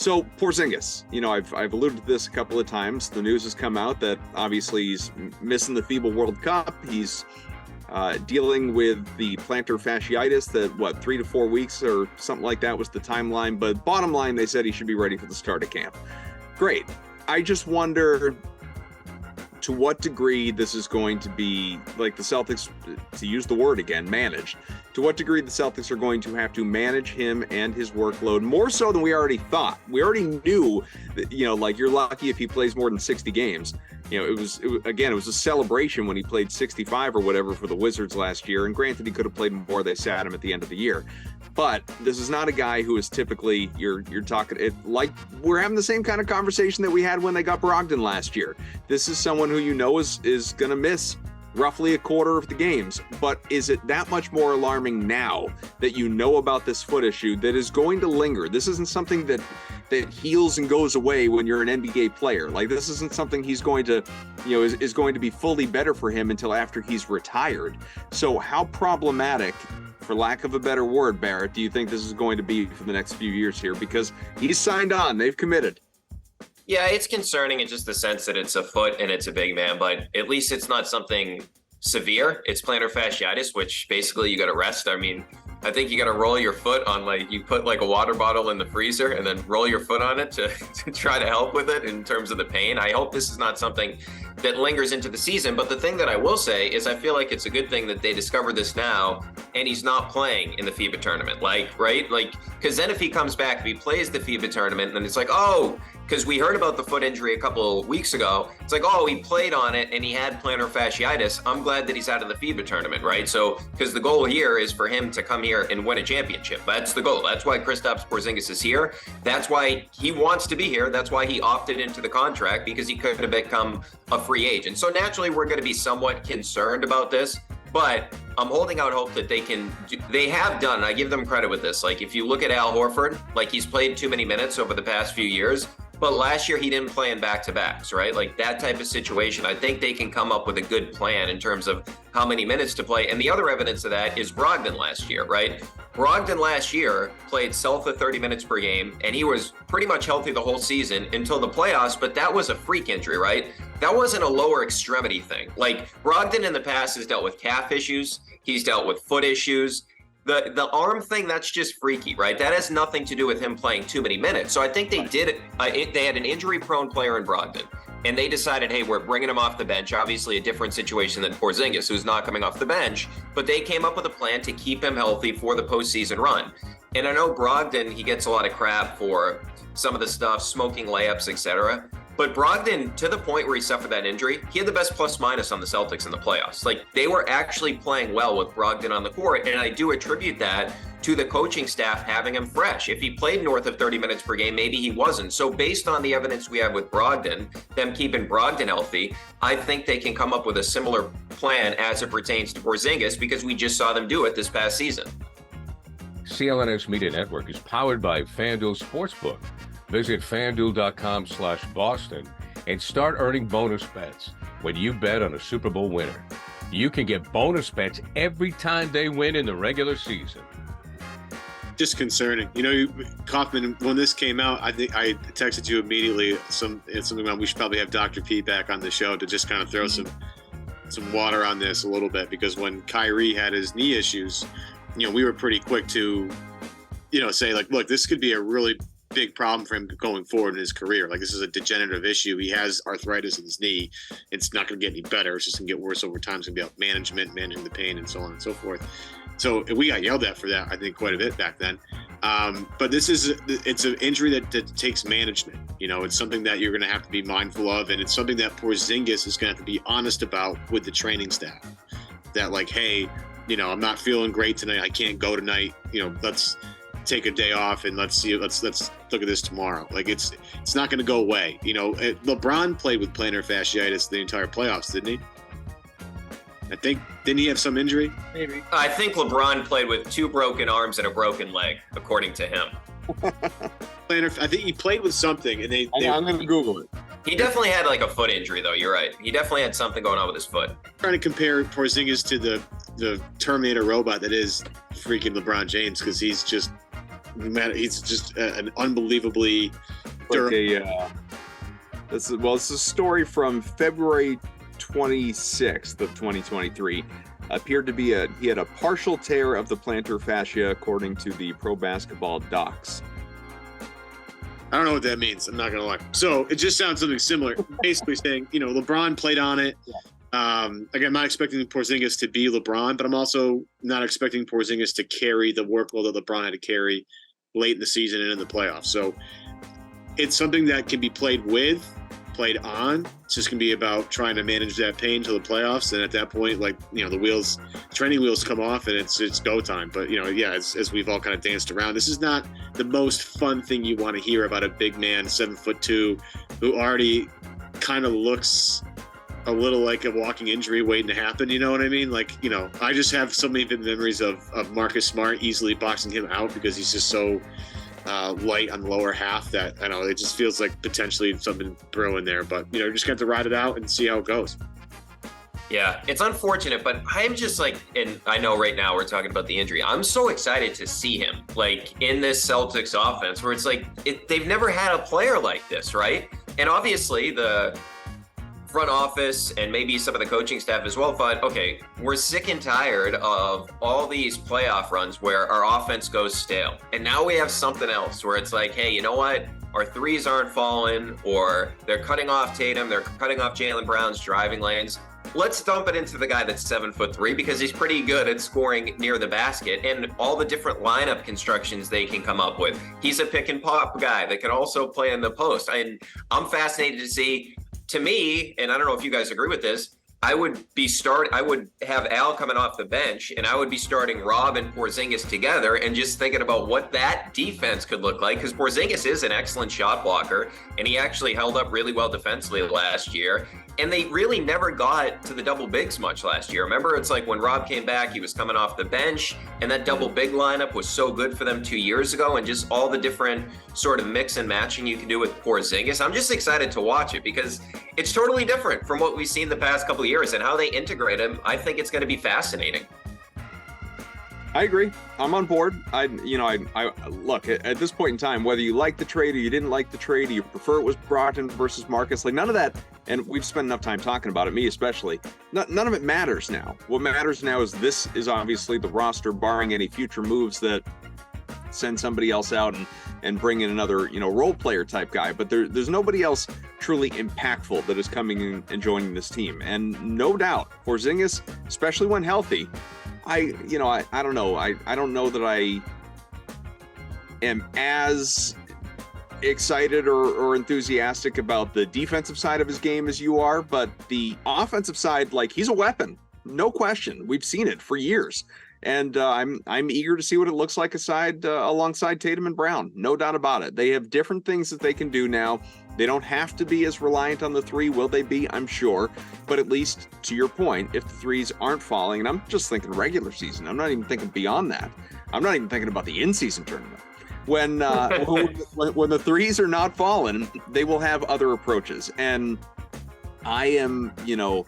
So Porzingis, I've alluded to this a couple of times. The news has come out that obviously he's missing the FIBA World Cup. He's dealing with the plantar fasciitis that 3 to 4 weeks or something like that was the timeline. But bottom line, they said he should be ready for the start of camp. Great. I just wonder to what degree this is going to be, like, the Celtics, to use the word again, managed. To what degree the Celtics are going to have to manage him and his workload more so than we already thought. We already knew that, you're lucky if he plays more than 60 games. It was a celebration when he played 65 or whatever for the Wizards last year. And granted, he could have played more. They sat him at the end of the year. But this is not a guy who is typically, you're talking, like we're having the same kind of conversation that we had when they got Brogdon last year. This is someone who is going to miss roughly a quarter of the games. But is it that much more alarming now that you know about this foot issue that is going to linger? This isn't something that heals and goes away when you're an NBA player. Like, this isn't something he's going to, is going to be fully better for him until after he's retired. So how problematic, for lack of a better word, Barrett, do you think this is going to be for the next few years here? Because he's signed on, they've committed. Yeah, it's concerning in just the sense that it's a foot and it's a big man, but at least it's not something severe. It's plantar fasciitis, which basically you got to rest. I mean, I think you got to roll your foot on, you put a water bottle in the freezer and then roll your foot on it to try to help with it in terms of the pain. I hope this is not something that lingers into the season. But the thing that I will say is I feel like it's a good thing that they discovered this now and he's not playing in the FIBA tournament. Right? Because then if he comes back, if he plays the FIBA tournament, then it's because we heard about the foot injury a couple of weeks ago. It's he played on it and he had plantar fasciitis. I'm glad that he's out of the FIBA tournament, right? So, because the goal here is for him to come here and win a championship. That's the goal. That's why Kristaps Porzingis is here. That's why he wants to be here. That's why he opted into the contract, because he could have become a free agent. So naturally, we're going to be somewhat concerned about this. But I'm holding out hope that they have done, and I give them credit with this. If you look at Al Horford, he's played too many minutes over the past few years. But last year he didn't play in back-to-backs, right? That type of situation. I think they can come up with a good plan in terms of how many minutes to play. And the other evidence of that is Brogdon last year, right? Brogdon last year played south of 30 minutes per game, and he was pretty much healthy the whole season until the playoffs, but that was a freak injury, right? That wasn't a lower extremity thing. Brogdon in the past has dealt with calf issues. He's dealt with foot issues. The arm thing, that's just freaky, right? That has nothing to do with him playing too many minutes. So I think they did it. They had an injury-prone player in Brogdon, and they decided, hey, we're bringing him off the bench. Obviously, a different situation than Porzingis, who's not coming off the bench. But they came up with a plan to keep him healthy for the postseason run. And I know Brogdon, he gets a lot of crap for some of the stuff, smoking layups, etc. But Brogdon, to the point where he suffered that injury, he had the best plus-minus on the Celtics in the playoffs. They were actually playing well with Brogdon on the court, and I do attribute that to the coaching staff having him fresh. If he played north of 30 minutes per game, maybe he wasn't. So based on the evidence we have with Brogdon, them keeping Brogdon healthy, I think they can come up with a similar plan as it pertains to Porzingis, because we just saw them do it this past season. CLNS Media Network is powered by Fanduel Sportsbook. Visit fanduel.com/Boston and start earning bonus bets when you bet on a Super Bowl winner. You can get bonus bets every time they win in the regular season. Just concerning. Kaufman, when this came out, I think I texted you immediately something about we should probably have Dr. Pete back on the show to just kind of throw some water on this a little bit, because when Kyrie had his knee issues, we were pretty quick to, say look, this could be a really big problem for him going forward in his career. This is a degenerative issue. He has arthritis in his knee. It's not going to get any better. It's just going to get worse over time. It's going to be about managing the pain, and so on and so forth. So we got yelled at for that, I think, quite a bit back then. But it's an injury that takes management. It's something that you're going to have to be mindful of, and it's something that Porzingis is going to have to be honest about with the training staff. That hey, I'm not feeling great tonight. I can't go tonight. Let's take a day off and let's look at this tomorrow. It's not going to go away. LeBron played with plantar fasciitis the entire playoffs, didn't he? Didn't he have some injury? Maybe. I think LeBron played with 2 broken arms and a broken leg, according to him. I think he played with something, and I'm going to Google it. He definitely had a foot injury, though. You're right. He definitely had something going on with his foot. Trying to compare Porzingis to the Terminator robot that is freaking LeBron James, because he's just He's just an unbelievably durable. It's a story from February 26th of 2023. Appeared to be he had a partial tear of the plantar fascia, according to the Pro Basketball docs. I don't know what that means. I'm not gonna lie. So it just sounds something similar. Basically saying, LeBron played on it. Again, I'm not expecting Porzingis to be LeBron, but I'm also not expecting Porzingis to carry the workload that LeBron had to carry late in the season and in the playoffs. So it's something that can be played on. It's just gonna be about trying to manage that pain till the playoffs, and at that point, the training wheels come off, and it's go time. But as we've all kind of danced around, this is not the most fun thing you want to hear about a big man, 7'2", who already kind of looks a little like a walking injury waiting to happen. You know what I mean? I just have so many vivid memories of Marcus Smart easily boxing him out because he's just so light on the lower half that I know it just feels like potentially something brewing there, but just got to ride it out and see how it goes. Yeah, it's unfortunate, but I'm just and I know right now we're talking about the injury. I'm so excited to see him in this Celtics offense where it's they've never had a player like this, right? And obviously the front office and maybe some of the coaching staff as well thought, okay, we're sick and tired of all these playoff runs where our offense goes stale. And now we have something else where it's hey, you know what? Our threes aren't falling, or they're cutting off Tatum, they're cutting off Jaylen Brown's driving lanes. Let's dump it into the guy that's 7'3" because he's pretty good at scoring near the basket and all the different lineup constructions they can come up with. He's a pick and pop guy that can also play in the post. And I'm fascinated to see. To me, and I don't know if you guys agree with this, I would have Al coming off the bench, and I would be starting Rob and Porzingis together and just thinking about what that defense could look like, because Porzingis is an excellent shot blocker, and he actually held up really well defensively last year. And they really never got to the double bigs much last year. Remember, it's when Rob came back, he was coming off the bench, and that double big lineup was so good for them 2 years ago, and just all the different sort of mix and matching you can do with Porzingis. I'm just excited to watch it because it's totally different from what we've seen the past couple of years, and how they integrate him. I think it's going to be fascinating. I agree. I'm on board. I look at this point in time, whether you like the trade or you didn't like the trade, or you prefer it was Brogdon versus Marcus, none of that. And we've spent enough time talking about it, me especially. None of it matters now. What matters now is this is obviously the roster, barring any future moves that send somebody else out and bring in another, role player type guy. But there's nobody else truly impactful that is coming in and joining this team. And no doubt, Porzingis, especially when healthy, I don't know. I don't know that I am as excited or enthusiastic about the defensive side of his game as you are, but the offensive side, he's a weapon, no question. We've seen it for years, and I'm eager to see what it looks like alongside Tatum and Brown. No doubt about it. They have different things that they can do now. They don't have to be as reliant on the three. Will they be? I'm sure. But at least, to your point, if the threes aren't falling, and I'm just thinking regular season, I'm not even thinking beyond that. I'm not even thinking about the in-season tournament. When the threes are not falling, they will have other approaches. And I am, to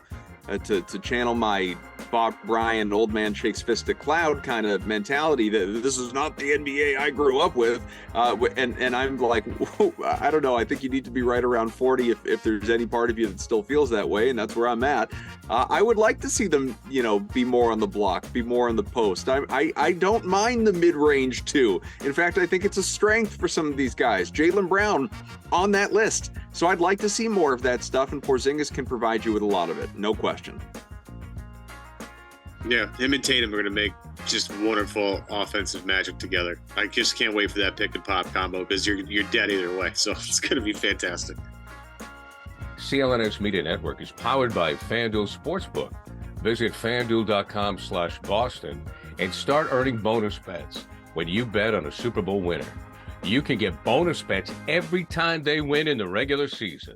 channel my Bob Bryant, old man shakes fist at cloud kind of mentality, that this is not the NBA I grew up with. And I'm I don't know. I think you need to be right around 40 if there's any part of you that still feels that way. And that's where I'm at. I would like to see them, be more on the block, be more on the post. I don't mind the mid-range too. In fact, I think it's a strength for some of these guys. Jaylen Brown on that list. So I'd like to see more of that stuff, and Porzingis can provide you with a lot of it. No question. Yeah, him and Tatum are going to make just wonderful offensive magic together. I just can't wait for that pick and pop combo because you're dead either way. So it's going to be fantastic. CLNS Media Network is powered by Fanduel Sportsbook. Visit fanduel.com/Boston and start earning bonus bets when you bet on a Super Bowl winner. You can get bonus bets every time they win in the regular season.